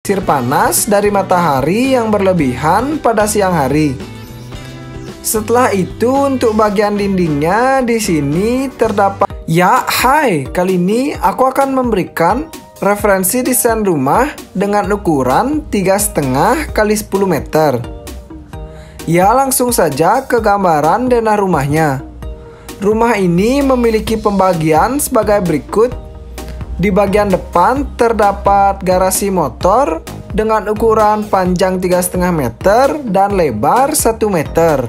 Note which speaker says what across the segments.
Speaker 1: netralisir panas dari matahari yang berlebihan pada siang hari. Setelah itu untuk bagian dindingnya di sini terdapat. Ya, hai, kali ini aku akan memberikan referensi desain rumah dengan ukuran 3,5 x 10 meter. Ya, langsung saja ke gambaran denah rumahnya. Rumah ini memiliki pembagian sebagai berikut. Di bagian depan terdapat garasi motor dengan ukuran panjang 3,5 meter dan lebar 1 meter.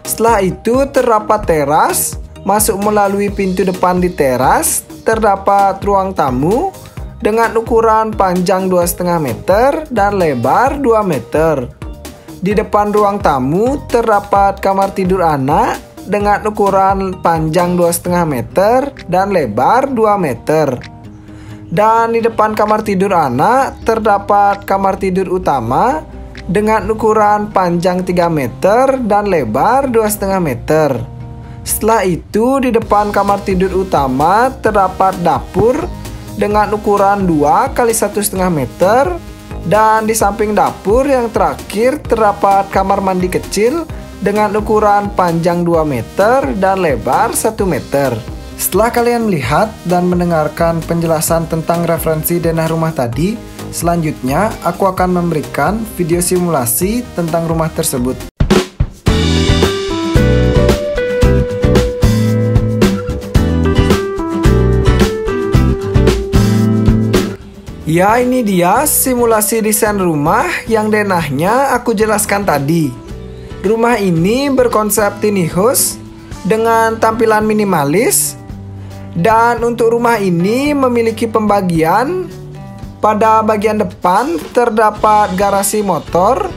Speaker 1: Setelah itu terdapat teras. Masuk melalui pintu depan di teras terdapat ruang tamu dengan ukuran panjang 2,5 meter dan lebar 2 meter. Di depan ruang tamu terdapat kamar tidur anak dengan ukuran panjang 2,5 meter dan lebar 2 meter. Dan di depan kamar tidur anak terdapat kamar tidur utama dengan ukuran panjang 3 meter dan lebar 2,5 meter. Setelah itu di depan kamar tidur utama terdapat dapur dengan ukuran 2 x 1,5 meter. Dan di samping dapur yang terakhir terdapat kamar mandi kecil dengan ukuran panjang 2 meter dan lebar 1 meter. Setelah kalian melihat dan mendengarkan penjelasan tentang referensi denah rumah tadi, selanjutnya aku akan memberikan video simulasi tentang rumah tersebut. Ya, ini dia simulasi desain rumah yang denahnya aku jelaskan tadi. Rumah ini berkonsep tiny house dengan tampilan minimalis. Dan untuk rumah ini memiliki pembagian. Pada bagian depan terdapat garasi motor.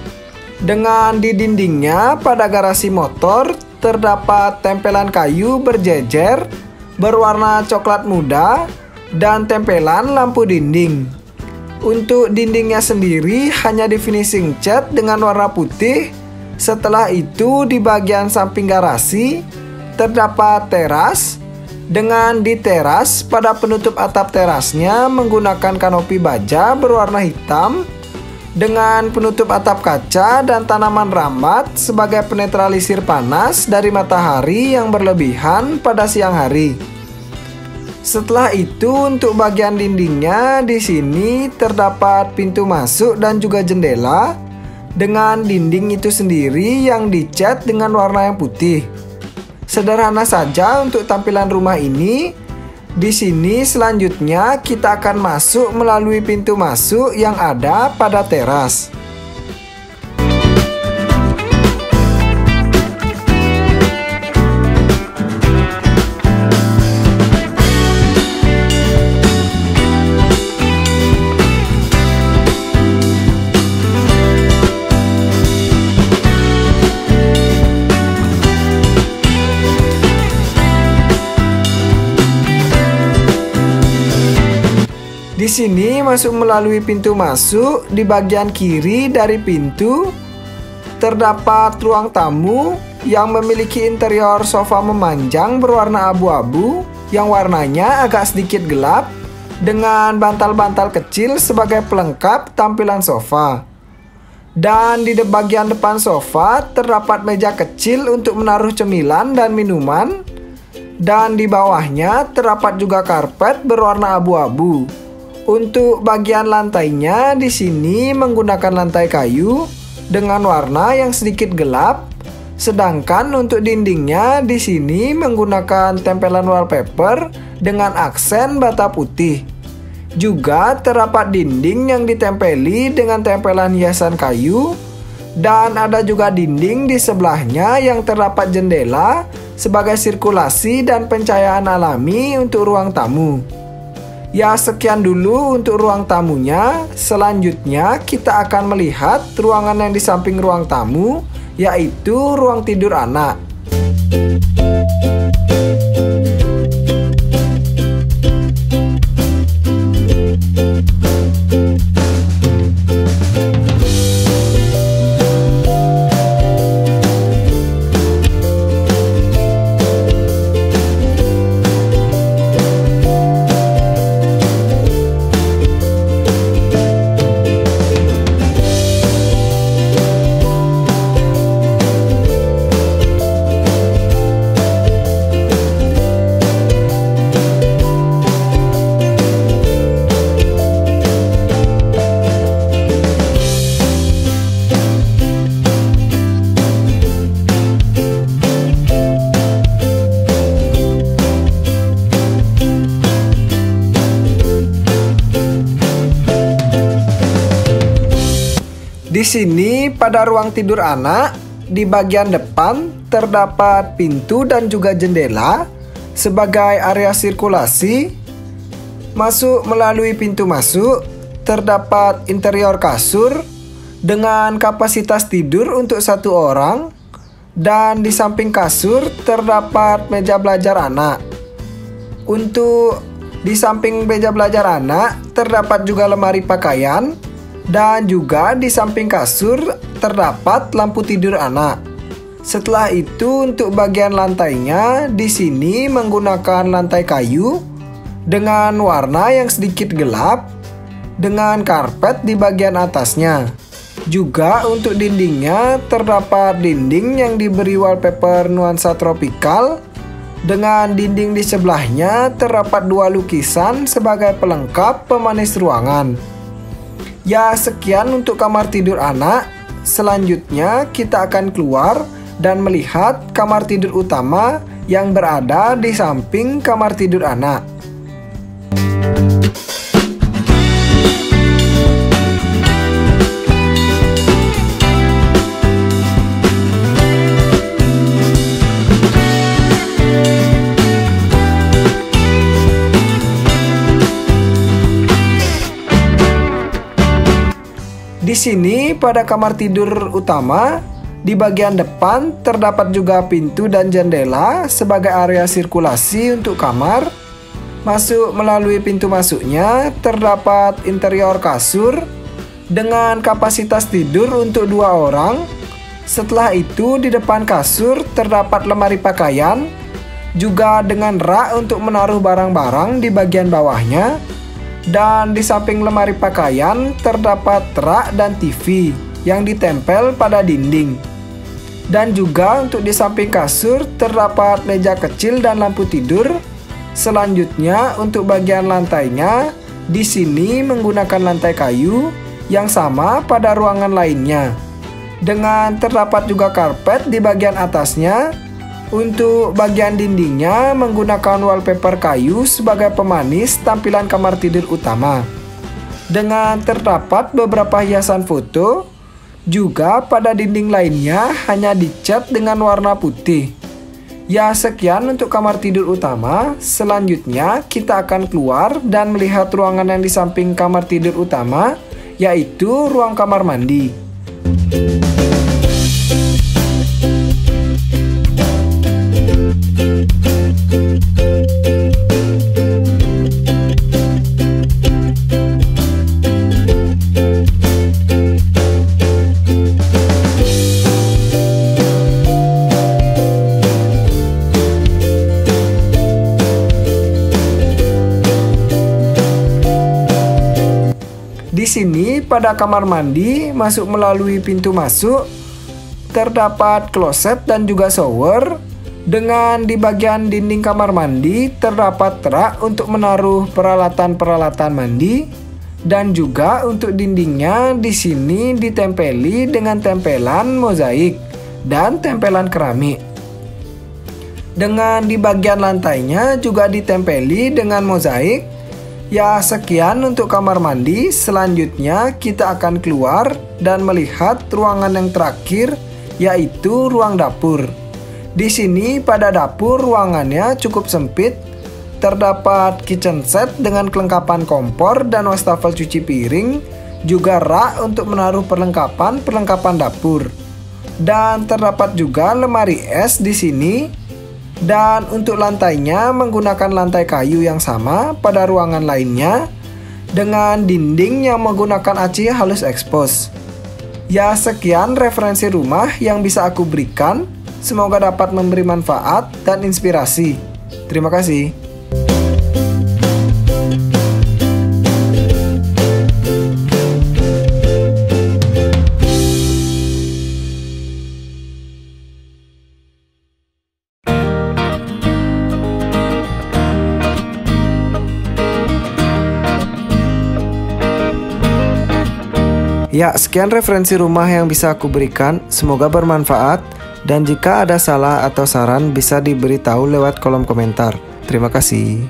Speaker 1: Dengan di dindingnya pada garasi motor terdapat tempelan kayu berjejer berwarna coklat muda dan tempelan lampu dinding. Untuk dindingnya sendiri hanya di finishing cat dengan warna putih. Setelah itu di bagian samping garasi terdapat teras. Dengan di teras pada penutup atap terasnya menggunakan kanopi baja berwarna hitam dengan penutup atap kaca dan tanaman rambat sebagai penetralisir panas dari matahari yang berlebihan pada siang hari. Setelah itu untuk bagian dindingnya di sini terdapat pintu masuk dan juga jendela dengan dinding itu sendiri yang dicat dengan warna yang putih. Sederhana saja untuk tampilan rumah ini. Di sini selanjutnya kita akan masuk melalui pintu masuk yang ada pada teras. Di sini masuk melalui pintu masuk. Di bagian kiri dari pintu terdapat ruang tamu yang memiliki interior sofa memanjang berwarna abu-abu yang warnanya agak sedikit gelap dengan bantal-bantal kecil sebagai pelengkap tampilan sofa. Dan di bagian depan sofa terdapat meja kecil untuk menaruh cemilan dan minuman. Dan di bawahnya terdapat juga karpet berwarna abu-abu. Untuk bagian lantainya di sini menggunakan lantai kayu dengan warna yang sedikit gelap. Sedangkan untuk dindingnya di sini menggunakan tempelan wallpaper dengan aksen bata putih. Juga terdapat dinding yang ditempeli dengan tempelan hiasan kayu. Dan ada juga dinding di sebelahnya yang terdapat jendela sebagai sirkulasi dan pencahayaan alami untuk ruang tamu. Ya, sekian dulu untuk ruang tamunya. Selanjutnya kita akan melihat ruangan yang di samping ruang tamu, yaitu ruang tidur anak. Di sini pada ruang tidur anak, di bagian depan terdapat pintu dan juga jendela sebagai area sirkulasi. Masuk melalui pintu masuk, terdapat interior kasur dengan kapasitas tidur untuk 1 orang, dan di samping kasur terdapat meja belajar anak. Untuk di samping meja belajar anak terdapat juga lemari pakaian, dan juga di samping kasur terdapat lampu tidur anak. Setelah itu untuk bagian lantainya di sini menggunakan lantai kayu dengan warna yang sedikit gelap dengan karpet di bagian atasnya. Juga untuk dindingnya terdapat dinding yang diberi wallpaper nuansa tropikal. Dengan dinding di sebelahnya terdapat 2 lukisan sebagai pelengkap pemanis ruangan. Ya, sekian untuk kamar tidur anak. Selanjutnya kita akan keluar dan melihat kamar tidur utama yang berada di samping kamar tidur anak. Di sini pada kamar tidur utama, di bagian depan terdapat juga pintu dan jendela sebagai area sirkulasi untuk kamar. Masuk melalui pintu masuknya terdapat interior kasur dengan kapasitas tidur untuk 2 orang. Setelah itu di depan kasur terdapat lemari pakaian, juga dengan rak untuk menaruh barang-barang di bagian bawahnya. Dan di samping lemari pakaian terdapat rak dan TV yang ditempel pada dinding. Dan juga untuk di samping kasur terdapat meja kecil dan lampu tidur. Selanjutnya untuk bagian lantainya di sini menggunakan lantai kayu yang sama pada ruangan lainnya. Dengan terdapat juga karpet di bagian atasnya. Untuk bagian dindingnya menggunakan wallpaper kayu sebagai pemanis tampilan kamar tidur utama. Dengan terdapat beberapa hiasan foto, juga pada dinding lainnya hanya dicat dengan warna putih. Ya, sekian untuk kamar tidur utama. Selanjutnya kita akan keluar dan melihat ruangan yang di samping kamar tidur utama, yaitu ruang kamar mandi. Di sini pada kamar mandi masuk melalui pintu masuk terdapat kloset dan juga shower. Dengan di bagian dinding kamar mandi terdapat rak untuk menaruh peralatan-peralatan mandi, dan juga untuk dindingnya di sini ditempeli dengan tempelan mozaik dan tempelan keramik. Dengan di bagian lantainya juga ditempeli dengan mozaik. Ya, sekian untuk kamar mandi. Selanjutnya kita akan keluar dan melihat ruangan yang terakhir, yaitu ruang dapur. Di sini pada dapur ruangannya cukup sempit. Terdapat kitchen set dengan kelengkapan kompor dan wastafel cuci piring, juga rak untuk menaruh perlengkapan dapur. Dan terdapat juga lemari es di sini. Dan untuk lantainya menggunakan lantai kayu yang sama pada ruangan lainnya dengan dinding yang menggunakan aci halus expose. Ya, sekian referensi rumah yang bisa aku berikan. Semoga dapat memberi manfaat dan inspirasi. Terima kasih. Ya, sekian referensi rumah yang bisa aku berikan. Semoga bermanfaat. Dan jika ada salah atau saran bisa diberitahu lewat kolom komentar. Terima kasih.